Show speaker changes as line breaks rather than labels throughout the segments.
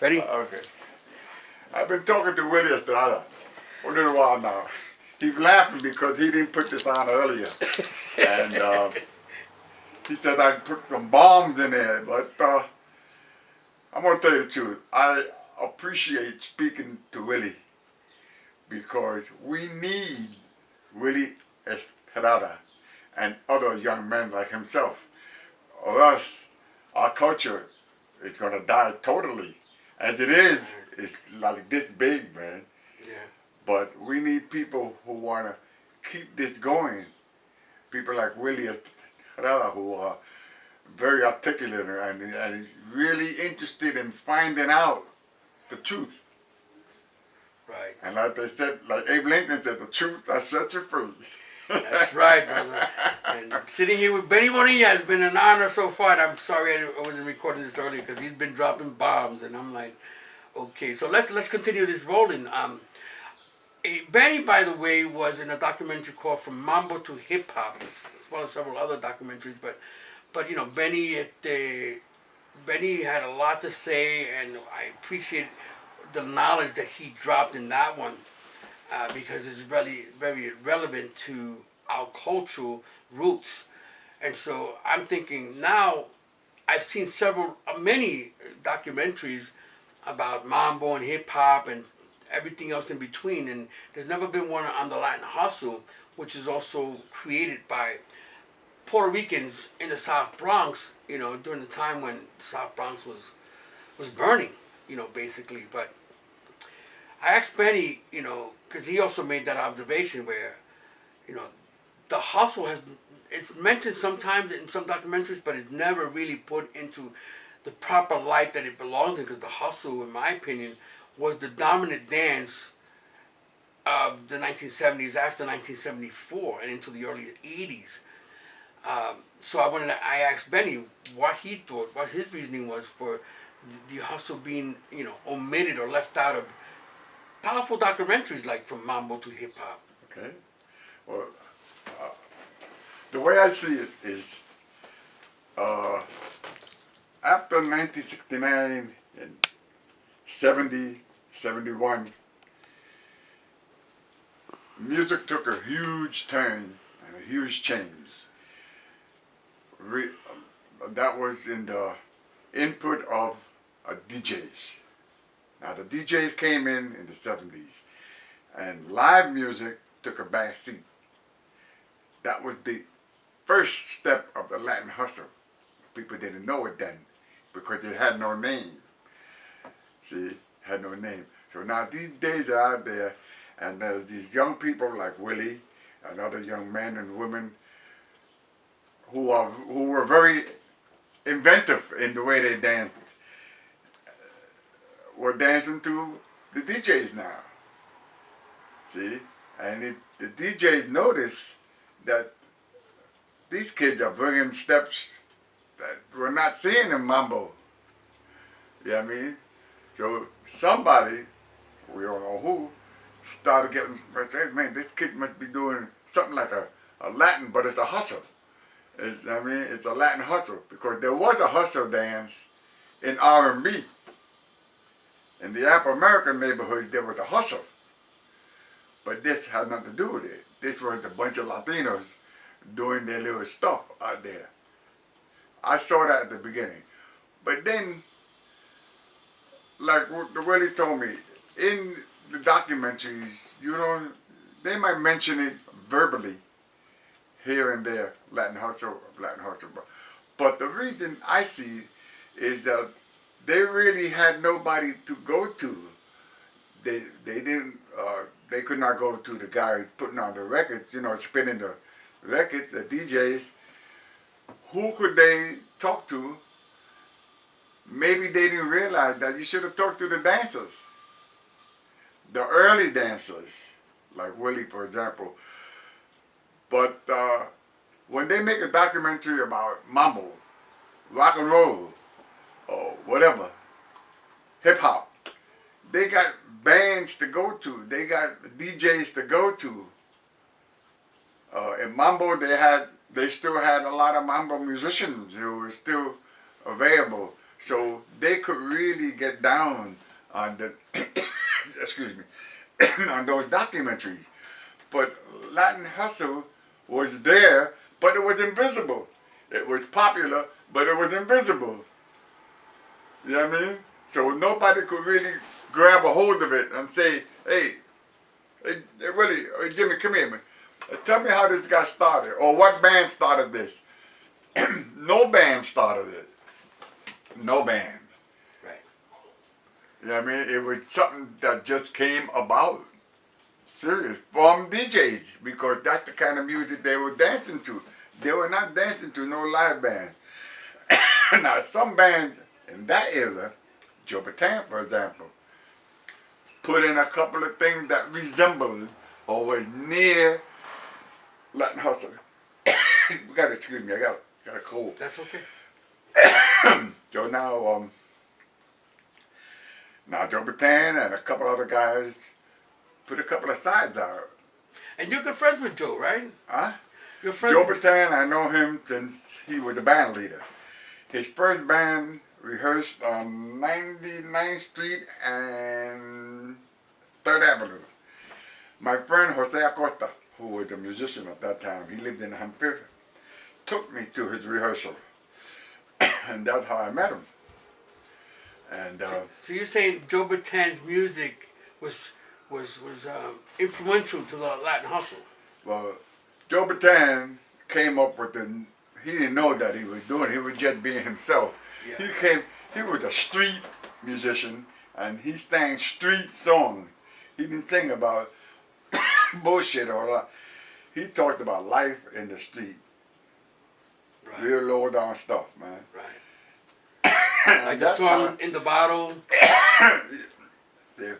Ready?
Okay. I've been talking to Willie Estrada for a little while now. He's laughing because he didn't put this on earlier. And he said I put some bombs in there. But I'm going to tell you the truth. I appreciate speaking to Willie because we need Willie Estrada and other young men like himself. Or else our culture is going to die totally. As it is, it's like this big, man.
Yeah.
But we need people who want to keep this going. People like Willie Estrada who are very articulate and is really interested in finding out the truth.
Right.
And like they said, like Abe Lincoln said, the truth will set you free.
That's right, brother. And sitting here with Benny Bonilla has been an honor so far. And I'm sorry I wasn't recording this earlier because he's been dropping bombs, and I'm like, okay. So let's continue this rolling. Benny, by the way, was in a documentary called From Mambo to Hip Hop, as well as several other documentaries. But you know, Benny had a lot to say, and I appreciate the knowledge that he dropped in that one. Because it's really very relevant to our cultural roots. And so I'm thinking now, I've seen many documentaries about Mambo and hip hop and everything else in between, and there's never been one on the Latin hustle, which is also created by Puerto Ricans in the South Bronx. You know, during the time when the South Bronx was burning. You know, basically, but I asked Benny, you know, because he also made that observation where, you know, the hustle it's mentioned sometimes in some documentaries, but it's never really put into the proper light that it belongs in, because the hustle, in my opinion, was the dominant dance of the 1970s after 1974 and into the early 80s. So I asked Benny what he thought, what his reasoning was for the hustle being, you know, omitted or left out of powerful documentaries like From Mambo to Hip Hop.
Okay. Well, uh, the way I see it is uh, after 1969 and 70, 71, music took a huge turn and a huge change. That was in the input of DJs. Now the DJs came in the 70s, and live music took a back seat. That was the first step of the Latin hustle. People didn't know it then because it had no name. See, had no name. So now these days are out there, and there's these young people like Willie and other young men and women who were very inventive in the way they danced. We're dancing to the DJs now. See, and the DJs notice that these kids are bringing steps that we're not seeing in Mambo. You know what I mean? So somebody, we don't know who, started getting, hey man, this kid must be doing something like a Latin, but it's a hustle. I mean, it's a Latin hustle, because there was a hustle dance in R&B. In the Afro-American neighborhoods, there was a hustle. But this had nothing to do with it. This was a bunch of Latinos doing their little stuff out there. I saw that at the beginning. But then, like what Willie told me, in the documentaries, they might mention it verbally, here and there, Latin hustle. But the reason I see is that they really had nobody to go to. They didn't. They could not go to the guy putting on the records, you know, spinning the records, the DJs. Who could they talk to? Maybe they didn't realize that you should have talked to the dancers. The early dancers, like Willie, for example. But when they make a documentary about Mambo, rock and roll, or whatever, hip hop, they got bands to go to. They got DJs to go to. In Mambo, they still had a lot of Mambo musicians who were still available. So they could really get down on the excuse me on those documentaries. But Latin hustle was there, but it was invisible. It was popular, but it was invisible. You know what I mean? So nobody could really grab a hold of it and say, hey, Willie, hey, Jimmy, come here, man. Tell me how this got started, or what band started this. No band started it. No band.
Right.
You know what I mean? It was something that just came about. Serious. From DJs, because that's the kind of music they were dancing to. They were not dancing to no live band. Now, some bands in that era, Joe Bataan, for example, put in a couple of things that resembled or was near Latin hustle. We got to excuse me, I got a cold.
That's okay.
So now Joe Bataan and a couple other guys put a couple of sides out.
And you're good friends with Joe, right?
Huh?
You're friends
Joe
with
Bataan, I know him since he was the band leader. His first band rehearsed on 99th Street and 3rd Avenue. My friend Jose Acosta, who was a musician at that time, he lived in Hampir, took me to his rehearsal. And that's how I met him. And
So you're saying Joe Bataan's music was influential to the Latin hustle?
well, Joe Bataan came up with he didn't know that he was doing it. He was just being himself.
Yeah.
He was a street musician, and he sang street songs. He didn't sing about bullshit or he talked about life in the street.
Right.
Real low down stuff, man.
Right. Like the song In the Bottle.
Yeah.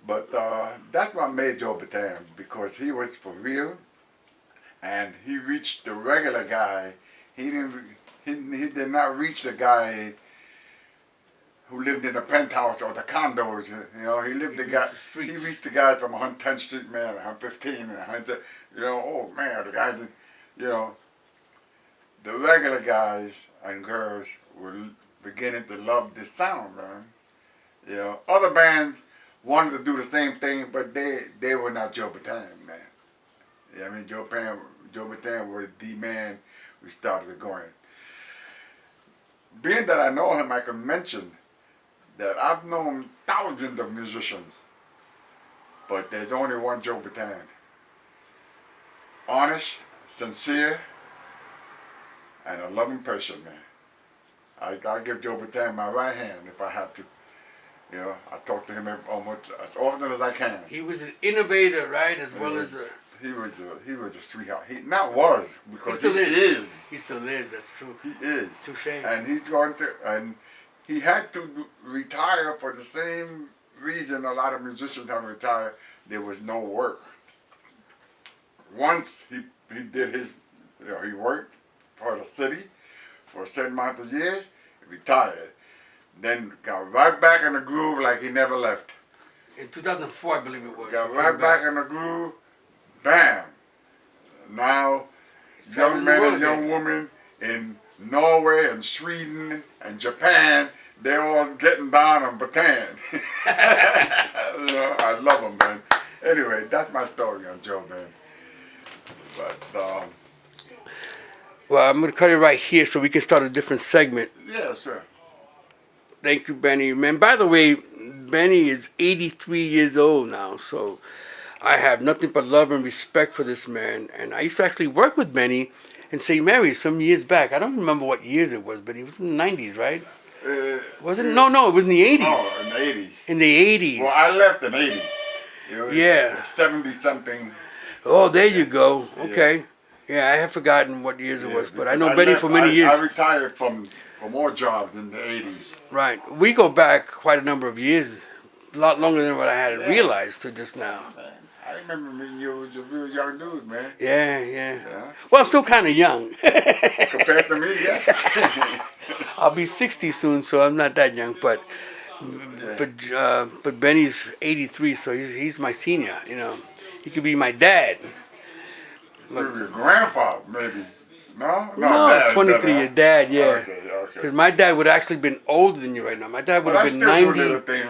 But that's what made Joe Bataan, because he was for real, and he reached the regular guy. He did not reach the guy who lived in the penthouse or the condos. You know, he reached the guys from 110th Street, man, 115 and 100. You know, oh man, the guys that, you know, the regular guys and girls were beginning to love this sound, man. You know, other bands wanted to do the same thing, but they were not Joe Bataan, man. Yeah, I mean, Joe Bataan was the man who started it going. Being that I know him, I can mention that I've known thousands of musicians, but there's only one Joe Bataan. Honest, sincere, and a loving person, man. I give Joe Bataan my right hand if I have to. You know, I talk to him almost as often as I can.
He was an innovator, right, as well as a...
He was a sweetheart. He not was, because he is.
He still is. That's true.
He is.
Touche.
And he had to retire for the same reason a lot of musicians have retired. There was no work. Once he did his, you know, he worked for the city for a certain amount of years, retired. Then got right back in the groove like he never left.
In 2004, I believe it was.
Got right back in the groove, bam. Now, young men and young women in Norway and Sweden and Japan, they're all getting down on Bataan. You know, I love them, man. Anyway, that's my story on Joe, man. But,
well, I'm going to cut it right here so we can start a different segment.
yeah, sure.
Thank you, Benny. Man, by the way, Benny is 83 years old now, so I have nothing but love and respect for this man. And I used to actually work with Benny in St. Mary's some years back. I don't remember what years it was, but he was in the 90s, right? Was it? No, it was in the 80s.
Oh, in the 80s.
In the 80s.
Well, I left in 80. It was
yeah.
70-something.
Oh, there you go. Okay. Yeah, I have forgotten what years it was, but I know Benny for many years.
I retired from more jobs in the 80s.
Right. We go back quite a number of years, a lot longer than what I had realized to just now.
Man, I remember when you was a real young dude, man.
Yeah. Well, I'm still kind of young.
Compared to me, yes.
I'll be 60 soon, so I'm not that young, but Benny's 83, so he's my senior, you know. He could be my dad.
Maybe your grandfather, maybe. No,
no,
dad,
23, your dad, yeah.
Okay. Okay.
Because my dad would have actually been older than you right now. My dad would
But I
have been
still do
90.
little things.